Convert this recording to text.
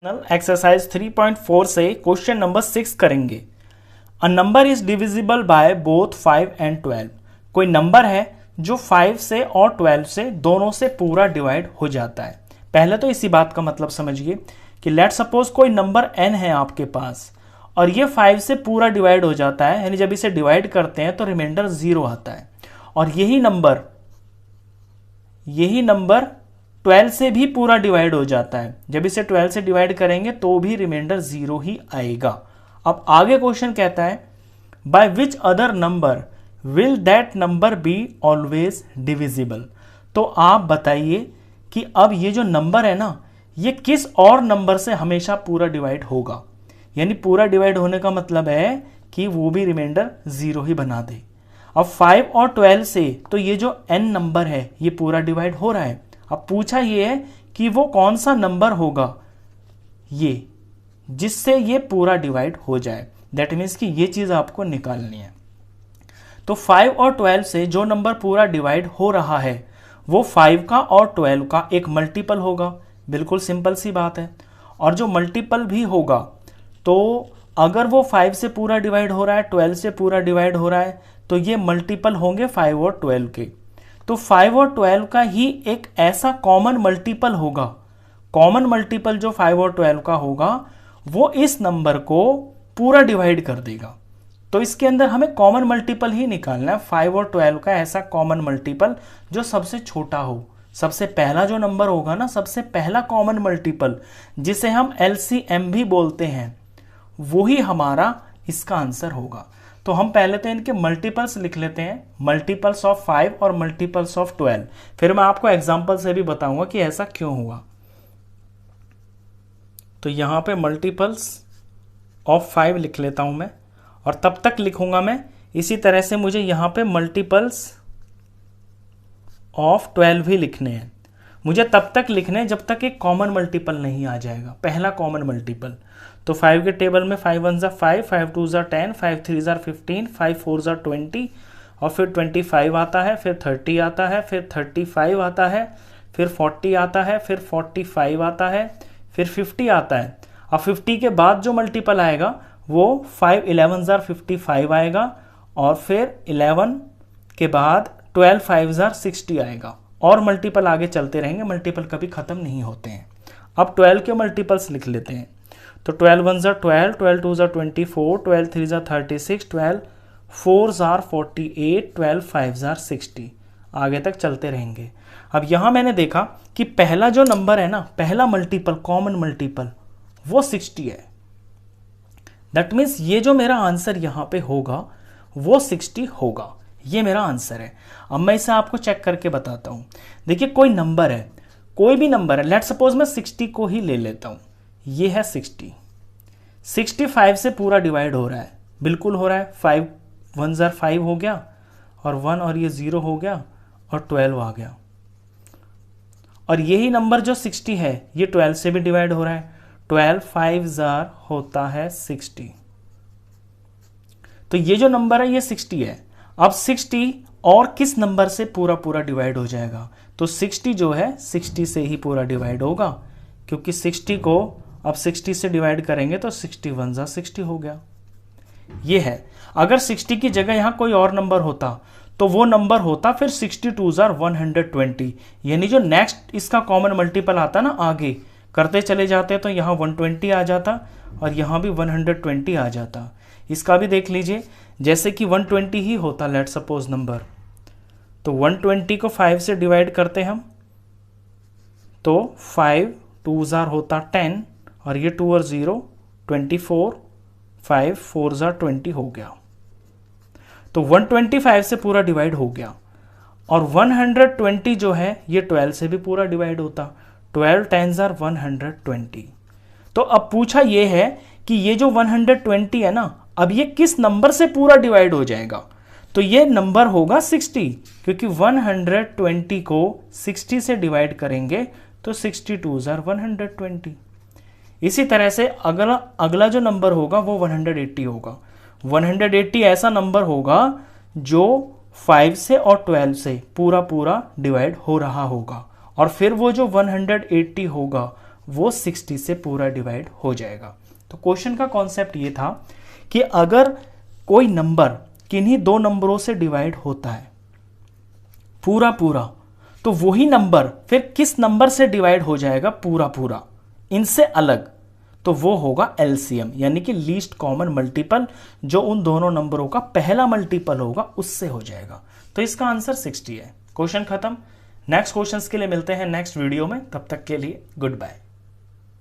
Exercise 3.4 से question number 6 करेंगे। A number is divisible by both 5 and 12। कोई number है जो 5 से और 12 से दोनों से पूरा डिवाइड हो जाता है। पहले तो इसी बात का मतलब समझिए कि लेट सपोज कोई नंबर n है आपके पास और ये 5 से पूरा डिवाइड हो जाता है, यानी जब इसे डिवाइड करते हैं तो रिमाइंडर 0 आता है। और यही नंबर 12 से भी पूरा डिवाइड हो जाता है। जब इसे 12 से डिवाइड करेंगे तो भी रिमाइंडर 0 ही आएगा। अब आगे क्वेश्चन कहता है by which other number will that number be always divisible. तो आप बताइए कि अब ये जो नंबर है ना, ये किस और नंबर से हमेशा पूरा डिवाइड होगा। यानी पूरा डिवाइड होने का मतलब है कि वो भी रिमाइंडर 0 ही बना दे। अब 5 और 12 से तो ये जो n नंबर है ये पूरा डिवाइड हो रहा है। अब पूछा ये है कि वो कौन सा नंबर होगा ये जिससे ये पूरा डिवाइड हो जाए। दैट मीन्स कि ये चीज आपको निकालनी है। तो 5 और 12 से जो नंबर पूरा डिवाइड हो रहा है वो 5 का और 12 का एक मल्टीपल होगा। बिल्कुल सिंपल सी बात है। और जो मल्टीपल भी होगा तो अगर वो 5 से पूरा डिवाइड हो रहा है, 12 से पूरा डिवाइड हो रहा है, तो ये मल्टीपल होंगे 5 और 12 के। तो 5 और 12 का ही एक ऐसा कॉमन मल्टीपल होगा। कॉमन मल्टीपल जो 5 और 12 का होगा वो इस नंबर को पूरा डिवाइड कर देगा। तो इसके अंदर हमें कॉमन मल्टीपल ही निकालना है। 5 और 12 का ऐसा कॉमन मल्टीपल जो सबसे छोटा हो। सबसे पहला जो नंबर होगा ना, सबसे पहला कॉमन मल्टीपल जिसे हम LCM भी बोलते हैं, वही हमारा इसका आंसर होगा। तो हम पहले तो इनके मल्टीपल्स लिख लेते हैं, मल्टीपल्स ऑफ 5 और मल्टीपल्स ऑफ 12। फिर मैं आपको एग्जांपल से भी बताऊंगा कि ऐसा क्यों हुआ। तो यहां पे मल्टीपल्स ऑफ 5 लिख लेता हूं मैं, और तब तक लिखूंगा मैं इसी तरह से मुझे यहां पे मल्टीपल्स ऑफ 12 भी लिखने हैं। मुझे तब तक लिखने हैं जब तक एक कॉमन मल्टीपल नहीं आ जाएगा, पहला कॉमन मल्टीपल। तो 5 के टेबल में 5 1 ज़ा 5, 5 2 ज़ा 10, 5 3 ज़ा 15, 5 4 ज़ा 20, और फिर 25 आता है, फिर 30 आता है, फिर 35 आता है, फिर 40 आता है, फिर 45 आता है, फिर 50 आता है। अब 50 के बाद जो मल्टीपल आएगा वो 5 11 ज़ा 55 आएगा, और फिर 11 के बाद 12 5 ज़ा 60 आएगा। और मल्टीपल आगे चलते रहेंगे, मल्टीपल कभी खत्म नहीं होते हैं। अब 12 के मल्टीपल्स लिख लेते हैं। तो 12 1 ज़ा 12, 12 2 ज़ा 24, 12 3 ज़ा 36, 12 4 ज़ा 48, 12 5 ज़ा 60। आगे तक चलते रहेंगे। अब यहां मैंने देखा कि पहला जो नंबर है ना, पहला मल्टीपल कॉमन मल्टीपल वो 60 है। दैट मीन्स ये जो मेरा आंसर यहां पे होगा वो 60 होगा। ये मेरा आंसर है। अब मैं इसे आपको चेक करके बताता हूं। देखिए कोई नंबर है, कोई भी नंबर है, लेट सपोज मैं 60 को ही ले लेता हूं। ये है 60। 65 से पूरा डिवाइड हो रहा है, बिल्कुल हो रहा है। 5 1 ज़ा 5 हो गया, और 1 और ये 0 हो गया, और 12 आ गया। और यही नंबर जो 60 है ये 12 से भी डिवाइड हो रहा है। 12 5 ज़ा होता है 60। तो ये जो नंबर है ये 60 है। अब 60 और किस नंबर से पूरा पूरा डिवाइड हो जाएगा? तो 60 जो है 60 से ही पूरा डिवाइड होगा, क्योंकि 60 को अब 60 से डिवाइड करेंगे तो 61 ज़ा 60 हो गया। ये है। अगर 60 की जगह यहां कोई और नंबर होता तो वो नंबर होता फिर 62 ज़ा 120। यानी जो नेक्स्ट इसका कॉमन मल्टीपल आता ना, आगे करते चले जाते तो यहां 120 आ जाता और यहां भी 120 आ जाता। इसका भी देख लीजिए, जैसे कि 120 ही होता लेट सपोज नंबर, तो 120 को 5 से डिवाइड करते हम, तो 5 2 ज़ा होता 10, और ये 2 और 0 24, 5 4 ज़ा 20 हो गया। तो 125 से पूरा डिवाइड हो गया। और 120 जो है ये 12 से भी पूरा डिवाइड होता। 12 10 ज़ा 120। तो अब पूछा ये है कि ये जो 120 है ना, अब ये किस नंबर से पूरा डिवाइड हो जाएगा? तो ये नंबर होगा 60, क्योंकि 120 को 60 से डिवाइड करेंगे तो 62 ज़ा 120। इसी तरह से अगला जो नंबर होगा वो 180 होगा। 180 ऐसा नंबर होगा जो 5 से और 12 से पूरा पूरा डिवाइड हो रहा होगा। और फिर वो जो 180 होगा वो 60 से पूरा डिवाइड हो जाएगा। तो क्वेश्चन का कॉन्सेप्ट ये था कि अगर कोई नंबर किन्हीं दो नंबरों से डिवाइड होता है पूरा पूरा, तो वही नंबर फिर किस नंबर से डिवाइड हो जाएगा पूरा पूरा इनसे अलग, तो वो होगा एलसीएम, यानी कि लीस्ट कॉमन मल्टीपल, जो उन दोनों नंबरों का पहला मल्टीपल होगा उससे हो जाएगा। तो इसका आंसर 60 है। क्वेश्चन खत्म। नेक्स्ट क्वेश्चंस के लिए मिलते हैं नेक्स्ट वीडियो में, तब तक के लिए गुड बाय।